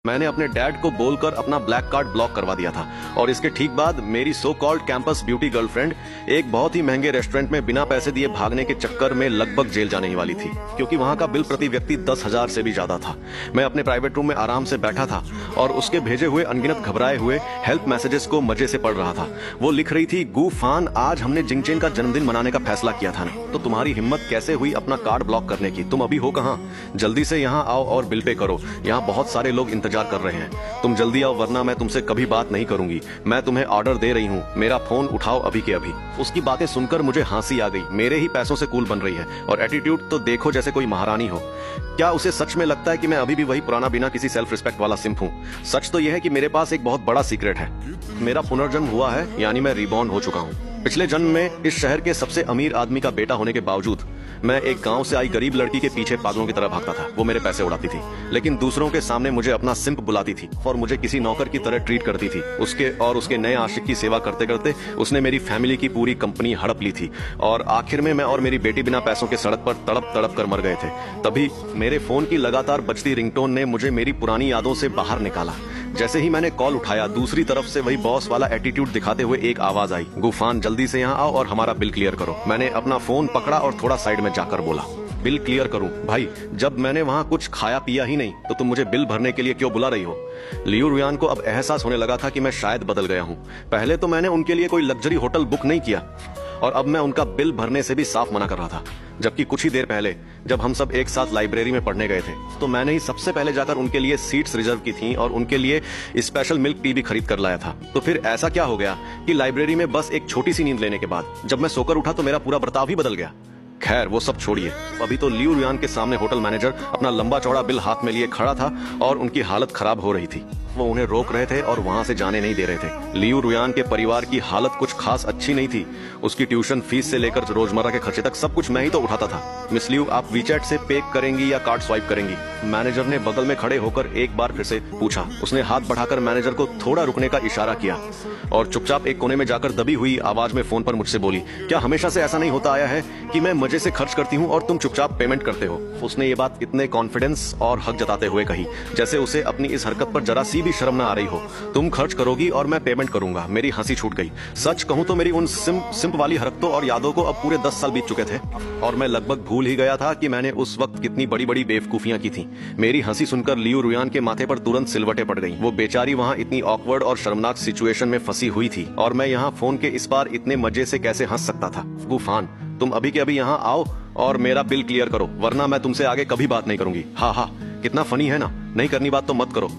मैंने अपने डैड को बोलकर अपना ब्लैक कार्ड ब्लॉक करवा दिया था और इसके ठीक बाद मेरी so called campus beauty girlfriend एक बहुत ही महंगे रेस्टोरेंट में बिना पैसे दिए भागने के चक्कर में लगभग जेल जाने ही वाली थी, क्योंकि वहां का बिल प्रति व्यक्ति 10,000 से भी ज्यादा था। मैं अपने प्राइवेट रूम में आराम से बैठा था और उसके भेजे हुए अनगिनत घबराए हुए हेल्प मैसेजेस को मजे से पढ़ रहा था। वो लिख रही थी, गूफान, आज हमने जिंगचेन का जन्मदिन मनाने का फैसला किया था ना, तो तुम्हारी हिम्मत कैसे हुई अपना कार्ड ब्लॉक करने की? तुम अभी हो कहाँ? जल्दी से यहाँ आओ और बिल पे करो, यहाँ बहुत सारे लोग इंतजार कर रहे हैं। तुम जल्दी आओ वरना मैं तुमसे कभी बात नहीं करूंगी। मैं तुम्हें ऑर्डर दे रही हूँ, मेरा फोन उठाओ अभी के अभी। उसकी बातें सुनकर मुझे हंसी आ गई। मेरे ही पैसों से कूल बन रही है और एटीट्यूड तो देखो जैसे कोई महारानी हो। क्या उसे सच में लगता है कि मैं अभी भी वही पुराना बिना किसी सेल्फ रिस्पेक्ट वाला सिंप हूँ? सच तो यह है कि मेरे पास एक बहुत बड़ा सीक्रेट है। मेरा पुनर्जन्म हुआ है, यानी मैं रिबॉर्न हो चुका हूँ। पिछले जन्म में इस शहर के सबसे अमीर आदमी का बेटा होने के बावजूद मैं एक गांव से आई गरीब लड़की के पीछे पागलों की तरह भागता था। वो मेरे पैसे उड़ाती थी, लेकिन दूसरों के सामने मुझे अपना सिंप बुलाती थी और मुझे किसी नौकर की तरह ट्रीट करती थी। उसके नए आशिक की सेवा करते करते उसने मेरी फैमिली की पूरी कंपनी हड़प ली थी और आखिर में मैं और मेरी बेटी बिना पैसों के सड़क पर तड़प तड़प कर मर गए थे। तभी मेरे फोन की लगातार बजती रिंगटोन ने मुझे मेरी पुरानी यादों से बाहर निकाला। जैसे ही मैंने कॉल उठाया, दूसरी तरफ से वही बॉस वाला एटीट्यूड दिखाते हुए एक आवाज आई, गूफान, जल्दी से यहाँ आओ और हमारा बिल क्लियर करो। मैंने अपना फोन पकड़ा और थोड़ा साइड में जाकर बोला, बिल क्लियर करूं? भाई, जब मैंने वहां कुछ खाया पिया ही नहीं तो तुम मुझे बिल भरने के लिए क्यों बुला रही हो? लियू रुयान को अब एहसास होने लगा था कि मैं शायद बदल गया हूं। पहले तो मैंने उनके लिए कोई लग्जरी होटल बुक नहीं किया और अब मैं उनका बिल भरने से भी साफ मना कर रहा था। जबकि कुछ ही देर पहले जब हम सब एक साथ लाइब्रेरी में पढ़ने गए थे तो मैंने ही सबसे पहले जाकर उनके लिए सीट्स रिजर्व की थी और उनके लिए स्पेशल मिल्क टी भी खरीद कर लाया था। तो फिर ऐसा क्या हो गया कि लाइब्रेरी में बस एक छोटी सी नींद लेने के बाद जब मैं सोकर उठा तो मेरा पूरा बर्ताव ही बदल गया? खैर, वो सब छोड़िए। अभी तो लियू रुयान के सामने होटल मैनेजर अपना लंबा चौड़ा बिल हाथ में लिए खड़ा था और उनकी हालत खराब हो रही थी। वो उन्हें रोक रहे थे और वहां से जाने नहीं दे रहे थे। लियू रुयान के परिवार की हालत कुछ खास अच्छी नहीं थी। उसकी ट्यूशन फीस से लेकर रोजमर्रा के खर्चे तक सब कुछ मैं ही तो उठाता था। मिस लियू, आप वीचैट से पे करेंगी या कार्ड स्वाइप करेंगी? मैनेजर ने बगल में खड़े होकर एक बार फिर से पूछा। उसने हाथ बढ़ाकर मैनेजर को थोड़ा रुकने का इशारा किया और चुपचाप एक कोने में जाकर दबी हुई आवाज में फोन पर मुझसे बोली, क्या हमेशा से ऐसा नहीं होता आया है कि मैं मजे से खर्च करती हूँ और तुम चुपचाप पेमेंट करते हो? उसने ये बात इतने कॉन्फिडेंस और हक जताते हुए कही जैसे उसे अपनी इस हरकत पर जरा सी भी शर्म न आ रही हो। तुम खर्च करोगी और मैं पेमेंट करूंगा। मेरी हंसी छूट गई। सच कहूं तो मेरी उन सिंप वाली हरकतों और यादों को अब पूरे 10 साल बीत चुके थे और मैं लगभग भूल ही गया था कि मैंने उस वक्त कितनी बड़ी बड़ी बेवकूफियां की थी। मेरी हंसी सुनकर लियू रुयान के माथे पर तुरंत सिलवटें पड़ गईं। वो बेचारी वहां इतनी ऑकवर्ड और शर्मनाक सिचुएशन में फंसी हुई थी और मैं यहाँ फोन के इस पार इतने मजे से कैसे हंस सकता था? गूफान, तुम अभी के अभी यहाँ आओ और मेरा बिल क्लियर करो, वरना मैं तुमसे आगे कभी बात नहीं करूंगी। हाँ हाँ, कितना फनी है ना? नहीं करनी बात तो मत करो।